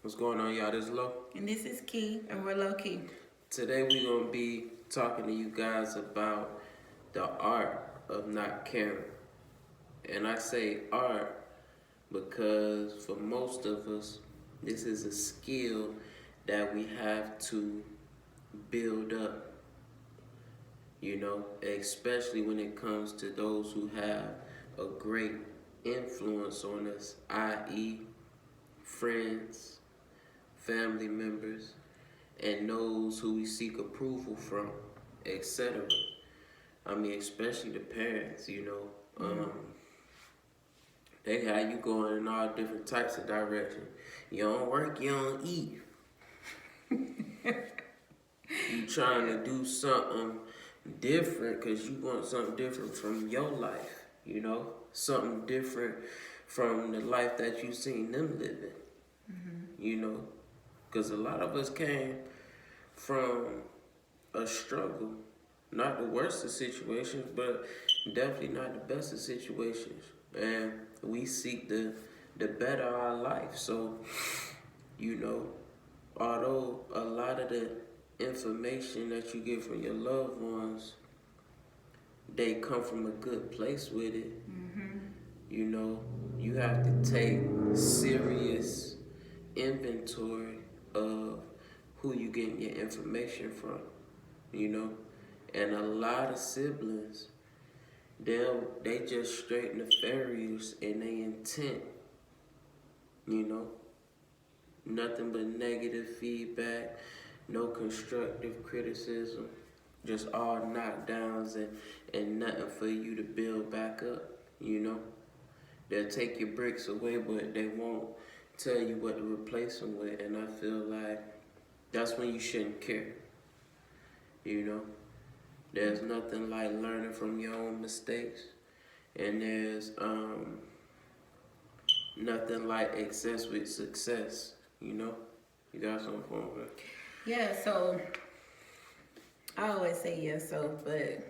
What's going on, y'all? This is Lo. And this is Key, and we're low key. Today we're going to be talking to you guys about the art of not caring. And I say art because for most of us, this is a skill that we have to build up, especially when it comes to those who have a great influence on us, i.e., friends, family members, and those who we seek approval from, etc. I mean, especially the parents. They got you going in all different types of directions. You don't work, you don't eat. You trying to do something different because you want something different from your life, something different from the life that you seen them living, because a lot of us came from a struggle, not the worst of situations, but definitely not the best of situations, and we seek the better our life. So, although a lot of the information that you get from your loved ones, they come from a good place with it. You have to take serious inventory of who you getting your information from, and a lot of siblings, they just straight nefarious in their intent, nothing but negative feedback, no constructive criticism, just all knockdowns and nothing for you to build back up, They'll take your bricks away, but they won't tell you what to replace them with, and I feel like that's when you shouldn't care, There's nothing like learning from your own mistakes, and there's nothing like excess with success, You got something for me? Yeah, so I always say yes, but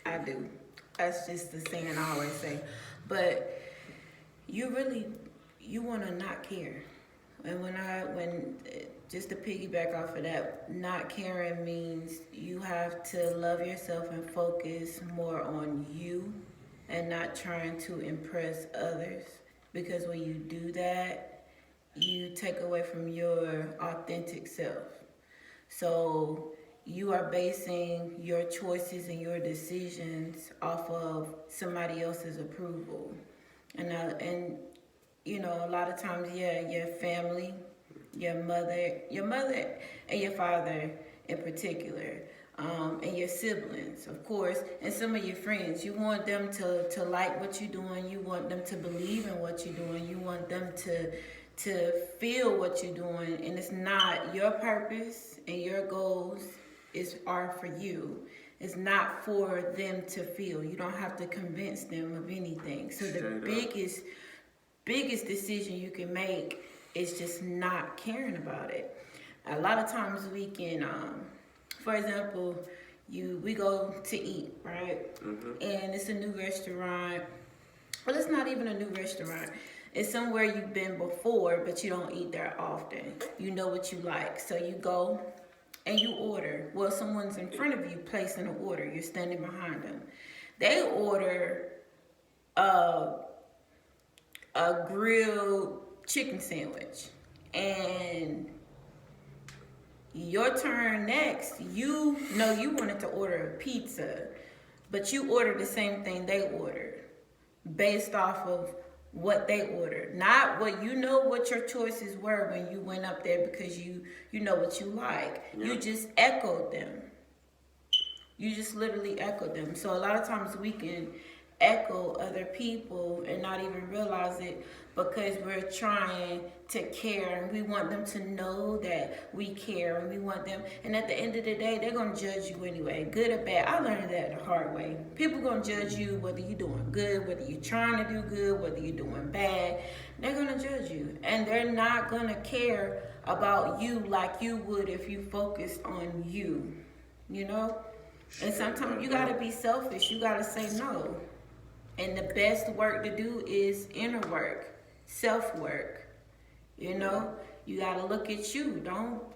I do. That's just the saying I always say. But you want to not care. And when just to piggyback off of that, not caring means you have to love yourself and focus more on you and not trying to impress others. Because when you do that, you take away from your authentic self. So you are basing your choices and your decisions off of somebody else's approval. And a lot of times, your family, your mother and your father in particular, and your siblings, of course, and some of your friends. You want them to like what you're doing. You want them to believe in what you're doing. You want them to feel what you're doing, and it's not your purpose and your goals are for you. It's not for them to feel. You don't have to convince them of anything. So the biggest decision you can make is just not caring about it. A lot of times we can, for example, we go to eat, right? And it's a new restaurant. Well, it's not even a new restaurant. It's somewhere you've been before, but you don't eat there often. You know what you like. So you go and you order. Well, someone's in front of you placing an order. You're standing behind them. They order a grilled chicken sandwich. And your turn next, you know you wanted to order a pizza, but you ordered the same thing they ordered based off of what they ordered, not what what your choices were when you went up there, because you know what you like. You just echoed them. You just literally echoed them. So a lot of times we can echo other people and not even realize it, because we're trying to care and we want them to know that we care, and we want them, and at the end of the day, they're going to judge you anyway, good or bad. I learned that the hard way. People going to judge you whether you're doing good, whether you're trying to do good, whether you're doing bad. They're going to judge you, and they're not going to care about you like you would if you focused on you, And sometimes you got to be selfish. You got to say no. And the best work to do is inner work, self-work, you gotta look at you.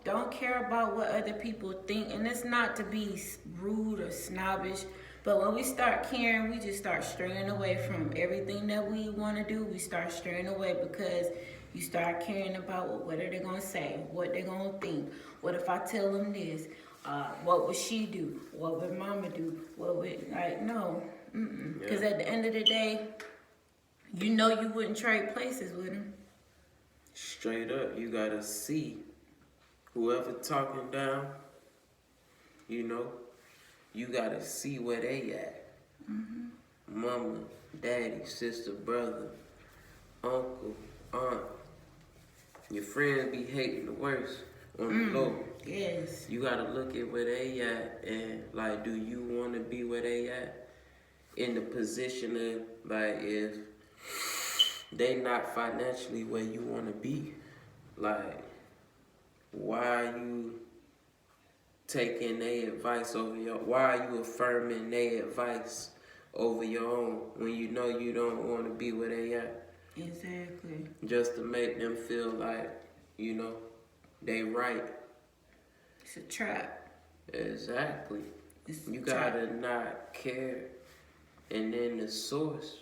Don't care about what other people think. And it's not to be rude or snobbish, but when we start caring, we just start straying away from everything that we want to do. We start straying away because you start caring about what are they gonna say, what they gonna think. What if I tell them this? What would she do? What would mama do? What would, like, no. Because at the end of the day, you know you wouldn't trade places with them. Straight up, you gotta see whoever talking down, you know, you gotta see where they at. Mama, daddy, sister, brother, uncle, aunt. Your friends be hating the worst on the low. Yes. You gotta look at where they at and like, do you wanna be where they at? In the position of like, if they not financially where you wanna be, like, why are you taking their advice over why are you affirming their advice over your own when you know you don't wanna be where they at? Exactly. Just to make them feel like, you know, they right. It's a trap. Exactly. It's You a trap. gotta not care. And then the source,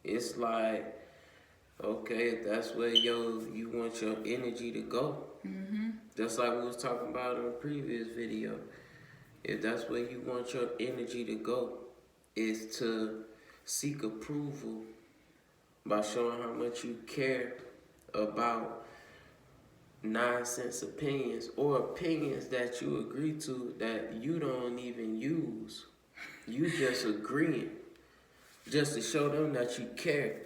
it's like, okay, if that's where you want your energy to go. Just like we was talking about in the previous video. If that's where you want your energy to go, is to seek approval by showing how much you care about nonsense opinions or opinions that you agree to that you don't even use. You just agreeing just to show them that you care.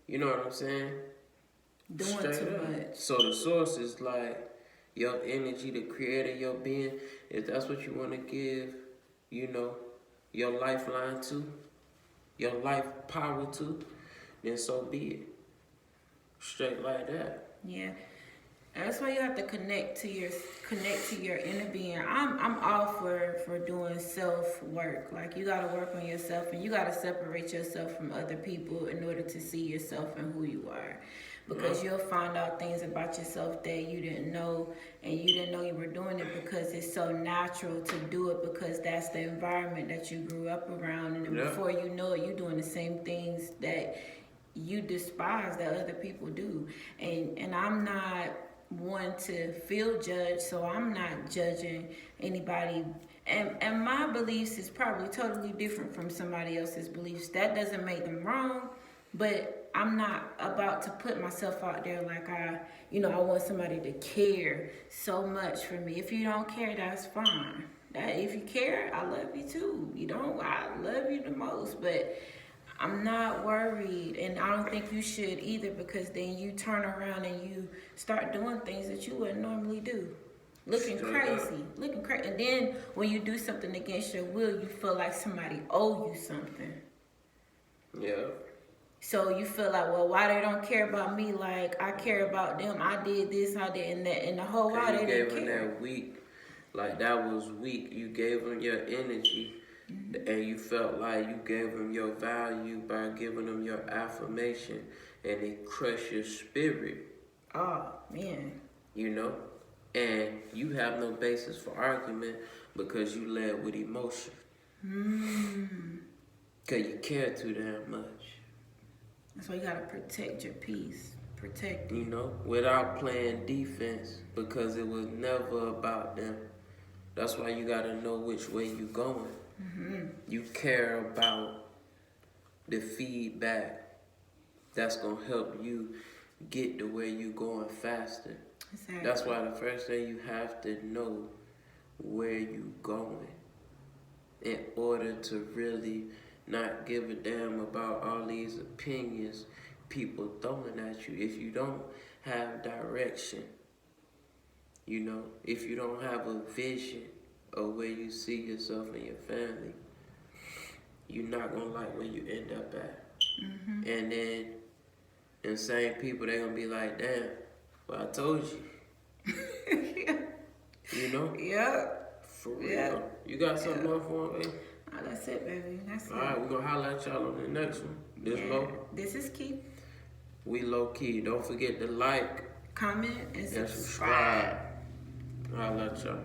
You know what I'm saying? Doing Straight too up. much. So the source is like your energy, the creator, your being. If that's what you want to give, you know, your lifeline to, your life power to, then so be it. Straight like that. Yeah. And that's why you have to connect to your inner being. I'm all for doing self work. Like, you gotta work on yourself and you gotta separate yourself from other people in order to see yourself and who you are. Because you'll find out things about yourself that you didn't know, and you didn't know you were doing it because it's so natural to do it because that's the environment that you grew up around. And then before you know it, you're doing the same things that you despise that other people do. And I'm not one to feel judged, so I'm not judging anybody. And my beliefs is probably totally different from somebody else's beliefs. That doesn't make them wrong, but I'm not about to put myself out there like I want somebody to care so much for me. If you don't care, that's fine. If you care, I love you too. You don't, I love you the most, but I'm not worried, and I don't think you should either, because then you turn around and you start doing things that you wouldn't normally do. Looking crazy. And then when you do something against your will, you feel like somebody owe you something. Yeah. So you feel like, well, why they don't care about me like I care about them? I did this, I did, and that, and the whole why they didn't care. You gave them that weak, like that was weak. You gave them your energy, and you felt like you gave them your value by giving them your affirmation, and it crushed your spirit. Oh, man. You know? And you have no basis for argument because you led with emotion. Because you care too damn much. That's why you gotta protect your peace. Protect it. You know, without playing defense, because it was never about them. That's why you gotta know which way you going. You care about the feedback that's gonna help you get to where you going faster. Exactly. That's why the first thing you have to know where you going in order to really not give a damn about all these opinions people throwing at you. If you don't have direction, you know, if you don't have a vision of where you see yourself and your family, you're not gonna like where you end up at. And then the same people, they're gonna be like, damn, well, I told you. You know? Yeah. For real. You got something else for me? Oh, that's it, baby. That's it. All right, we're going to holler at y'all on the next one. This low. This is Keith. We low key. Don't forget to like, comment, and and subscribe. subscribe. I'll let y'all.